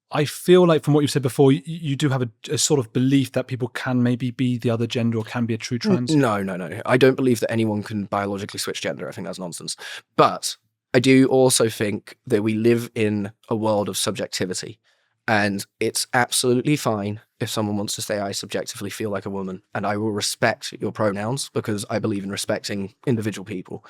I feel like from what you've said before, you do have a sort of belief that people can maybe be the other gender or can be a true trans. No. I don't believe that anyone can biologically switch gender. I think that's nonsense. But I do also think that we live in a world of subjectivity, and it's absolutely fine if someone wants to say, I subjectively feel like a woman, and I will respect your pronouns because I believe in respecting individual people.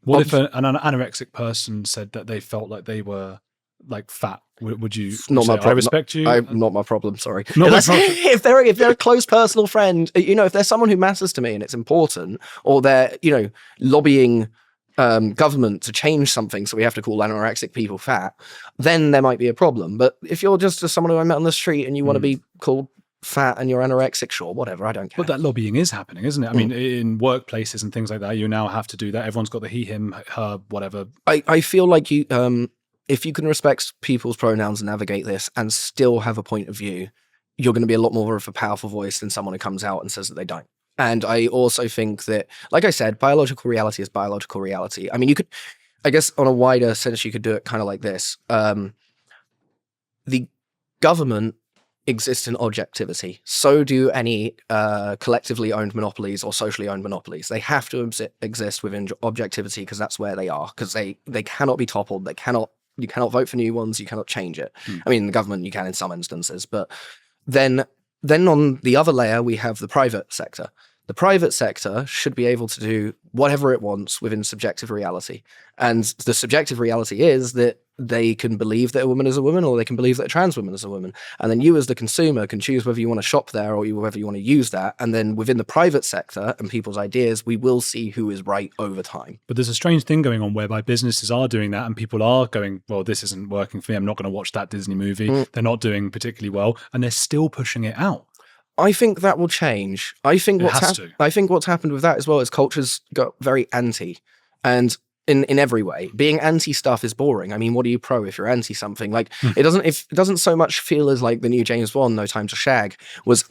What if an anorexic person said that they felt like they were like fat? Would you not my say, I respect you? Not my problem, sorry. Not my problem. If they're a close personal friend, if they're someone who matters to me and it's important, or they're, lobbying government to change something so we have to call anorexic people fat, then there might be a problem. But if you're just someone who I met on the street and you want to be called fat and you're anorexic, sure, whatever, I don't care. But that lobbying is happening, isn't it? I mean, in workplaces and things like that, you now have to do that. Everyone's got the he, him, her, whatever. I feel like you, if you can respect people's pronouns and navigate this and still have a point of view, you're going to be a lot more of a powerful voice than someone who comes out and says that they don't. And I also think that, like I said, biological reality is biological reality. I mean, you could, I guess on a wider sense, you could do it kind of like this. The government exists in objectivity. So do any collectively owned monopolies or socially owned monopolies. They have to exist within objectivity because that's where they are, because they cannot be toppled. You cannot vote for new ones. You cannot change it. I mean, in the government, you can in some instances, but then on the other layer, we have the private sector. The private sector should be able to do whatever it wants within subjective reality. And the subjective reality is that they can believe that a woman is a woman, or they can believe that a trans woman is a woman. And then you as the consumer can choose whether you want to shop there or whether you want to use that. And then within the private sector and people's ideas, we will see who is right over time. But there's a strange thing going on whereby businesses are doing that and people are going, well, this isn't working for me. I'm not going to watch that Disney movie. They're not doing particularly well. And they're still pushing it out. I think that will change. I think what's happened with that as well is culture's got very anti, and in every way, being anti stuff is boring. I mean, what are you pro if you're anti something? Like it doesn't so much feel as like the new James Bond, No Time to Shag, was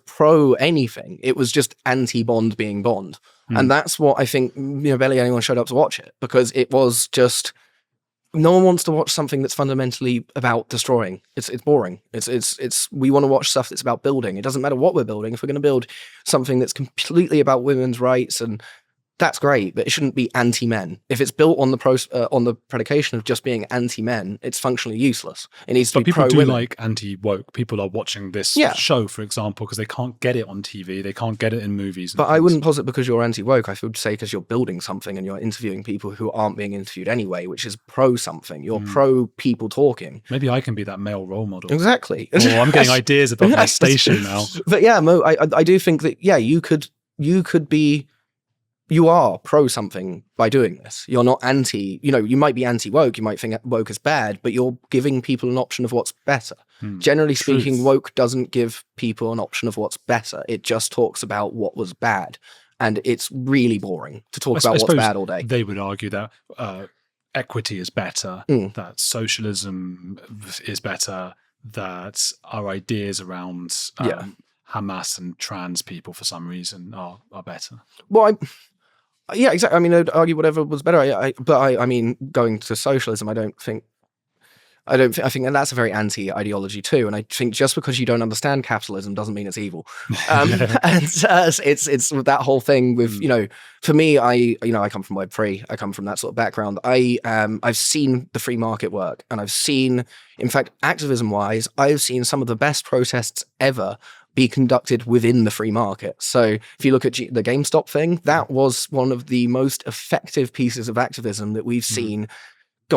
pro anything. It was just anti Bond being Bond, and that's what I think. Barely anyone showed up to watch it because it was just. No one wants to watch something that's fundamentally about destroying. It's boring. We want to watch stuff that's about building. It doesn't matter what we're building. If we're going to build something that's completely about women's rights, and that's great, but it shouldn't be anti-men. If it's built on the predication of just being anti-men, it's functionally useless. It needs to be pro-women. People do like anti-woke. People are watching this show, for example, because they can't get it on TV. They can't get it in movies. But I wouldn't posit because you're anti-woke. I would say because you're building something and you're interviewing people who aren't being interviewed anyway, which is pro-something. You're pro-people talking. Maybe I can be that male role model. Exactly. Oh, I'm getting ideas about my station now. But yeah, Mo, I do think that, you could be... You are pro something by doing this. You're not anti, you might be anti-woke, you might think woke is bad, but you're giving people an option of what's better. Generally speaking, woke doesn't give people an option of what's better. It just talks about what was bad. And it's really boring to talk about what's bad all day. They would argue that equity is better, that socialism is better, that our ideas around Hamas and trans people for some reason are better. Well, yeah, exactly. I mean, I'd argue whatever was better. I mean, going to socialism, I think that that's a very anti-ideology too. And I think just because you don't understand capitalism doesn't mean it's evil. And it's that whole thing with, for me, I come from Web3. I come from that sort of background. I've seen the free market work, and I've seen, in fact, activism-wise, I've seen some of the best protests ever be conducted within the free market. So if you look at the GameStop thing, that was one of the most effective pieces of activism that we've seen,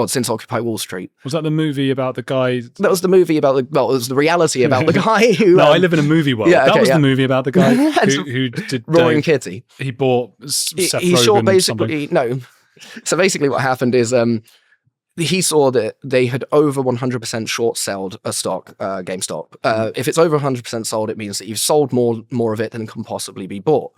since Occupy Wall Street. Was that the movie about the guy? That was the movie about it was the reality about the guy who... No, I live in a movie world. That was the movie about the guy who did... Roaring Kitty. He bought Seth he Rogen basically... No. So basically what happened is... he saw that they had over 100% short-sold a stock, GameStop. If it's over 100% sold, it means that you've sold more of it than can possibly be bought.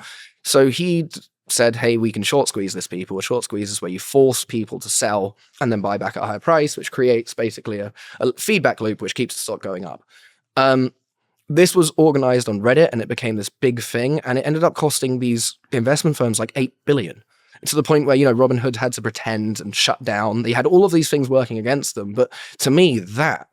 So he said, hey, we can short squeeze this people. A short squeeze is where you force people to sell and then buy back at a higher price, which creates basically a feedback loop, which keeps the stock going up. This was organized on Reddit, and it became this big thing, and it ended up costing these investment firms like $8 billion. To the point where, Robinhood had to pretend and shut down. They had all of these things working against them. But to me, that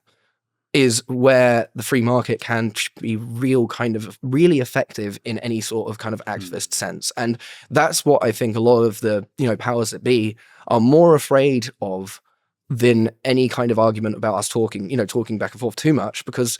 is where the free market can be really effective in any sort of kind of activist sense. And that's what I think a lot of the, powers that be are more afraid of than any kind of argument about us talking back and forth too much, because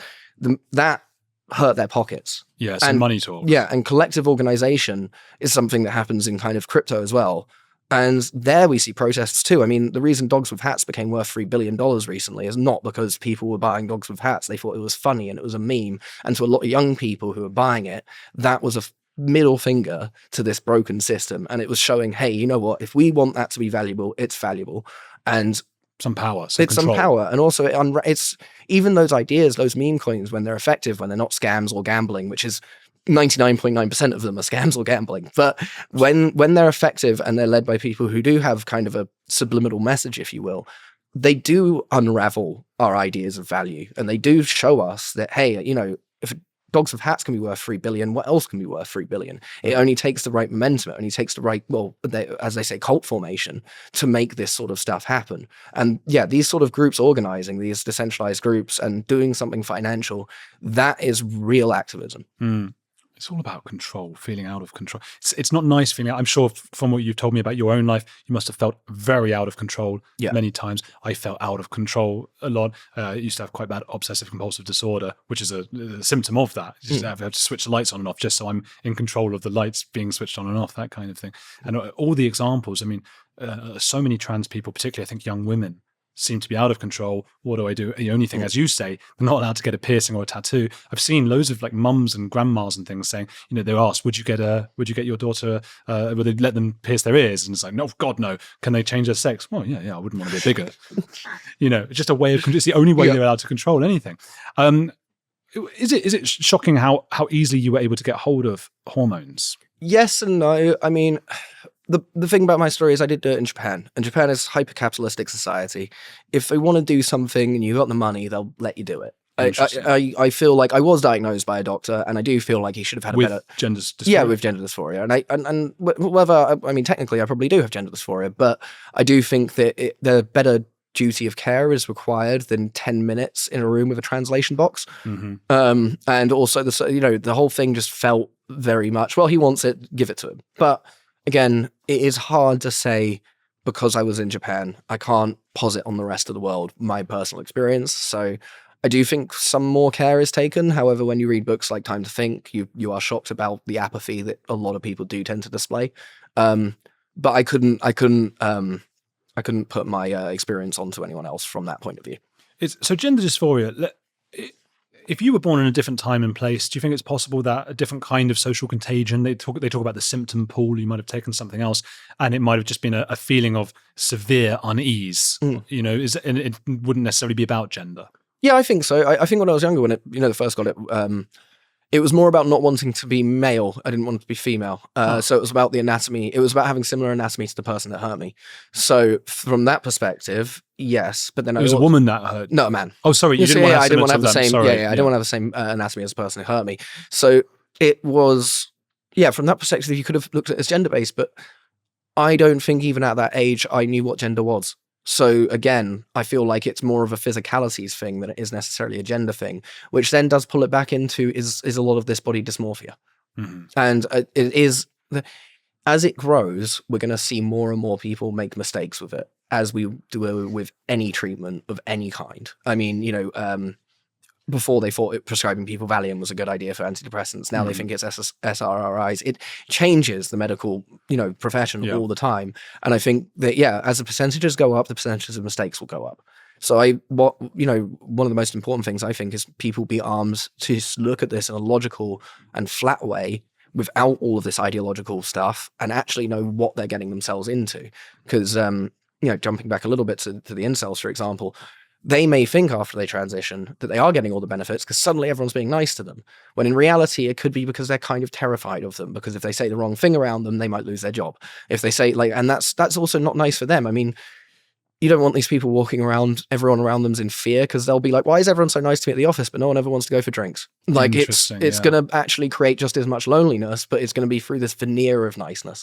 that hurt their pockets. Yeah, some money talk. Yeah, and collective organization is something that happens in kind of crypto as well. And there we see protests too. I mean, the reason dogs with hats became worth $3 billion recently is not because people were buying dogs with hats. They thought it was funny and it was a meme. And to a lot of young people who were buying it, that was a middle finger to this broken system. And it was showing, hey, you know what? If we want that to be valuable, it's valuable. And some power, some power. And also it's even those ideas, those meme coins, when they're effective, when they're not scams or gambling, which is 99.9% of them are scams or gambling. But when they're effective and they're led by people who do have kind of a subliminal message, if you will, they do unravel our ideas of value. And they do show us that, hey, if dogs with hats can be worth $3 billion, what else can be worth $3 billion? It only takes the right momentum. It only takes the right, as they say, cult formation to make this sort of stuff happen. And yeah, these sort of groups organizing, these decentralized groups and doing something financial, that is real activism. It's all about control, feeling out of control. It's not nice feeling out. I'm sure from what you've told me about your own life, you must have felt very out of control many times. I felt out of control a lot. I used to have quite bad obsessive compulsive disorder, which is a symptom of that. You just have to switch the lights on and off just so I'm in control of the lights being switched on and off, that kind of thing. And all the examples, I mean, so many trans people, particularly I think young women, seem to be out of control. What do I do? The only thing, as you say, they're not allowed to get a piercing or a tattoo. I've seen loads of like mums and grandmas and things saying, they're asked, would you get your daughter, would they let them pierce their ears? And it's like, no, God, no. Can they change their sex? Well, yeah, I wouldn't want to be bigger. It's just a way of, it's the only way they're allowed to control anything. Is it shocking how easily you were able to get hold of hormones? Yes and no. I mean, the thing about my story is I did do it in Japan, and Japan is a hyper-capitalistic society. If they want to do something and you got the money, they'll let you do it. I feel like I was diagnosed by a doctor, and I do feel like he should have had a better gender dysphoria. Yeah, with gender dysphoria, and whether I mean technically I probably do have gender dysphoria, but I do think that the better duty of care is required than 10 minutes in a room with a translation box. And also the whole thing just felt very much, well, he wants it, give it to him. But again, it is hard to say because I was in Japan. I can't posit on the rest of the world my personal experience. So I do think some more care is taken. However, when you read books like Time to Think, you are shocked about the apathy that a lot of people do tend to display. But I couldn't put my experience onto anyone else from that point of view. So gender dysphoria, if you were born in a different time and place, do you think it's possible that a different kind of social contagion, they talk about the symptom pool, you might have taken something else, and it might have just been a feeling of severe unease, and it wouldn't necessarily be about gender? Yeah, I think so. I think when I was younger, when it first got it, it was more about not wanting to be male. I didn't want to be female. So it was about the anatomy. It was about having similar anatomy to the person that hurt me. So from that perspective, yes. But then it was a woman that hurt. No, a man. Oh, sorry. You didn't want to have I didn't want to have the same. Sorry. I didn't want to have the same anatomy as the person who hurt me. So it was, from that perspective, you could have looked at it as gender based. But I don't think even at that age I knew what gender was. So again, I feel like it's more of a physicalities thing than it is necessarily a gender thing, which then does pull it back into is a lot of this body dysmorphia. And it is, as it grows, we're going to see more and more people make mistakes with it, as we do with any treatment of any kind. I mean, before they thought prescribing people Valium was a good idea for antidepressants. Now they think it's SRRIs. It changes the medical, profession all the time. And I think that, as the percentages go up, the percentages of mistakes will go up. So one of the most important things I think is people be armed to look at this in a logical and flat way without all of this ideological stuff and actually know what they're getting themselves into. Because, jumping back a little bit to the incels, for example, they may think after they transition that they are getting all the benefits because suddenly everyone's being nice to them. When in reality, it could be because they're kind of terrified of them, because if they say the wrong thing around them, they might lose their job. If they say and that's also not nice for them. I mean, you don't want these people walking around, everyone around them's in fear because they'll be like, why is everyone so nice to me at the office, but no one ever wants to go for drinks? Like it's going to actually create just as much loneliness, but it's going to be through this veneer of niceness.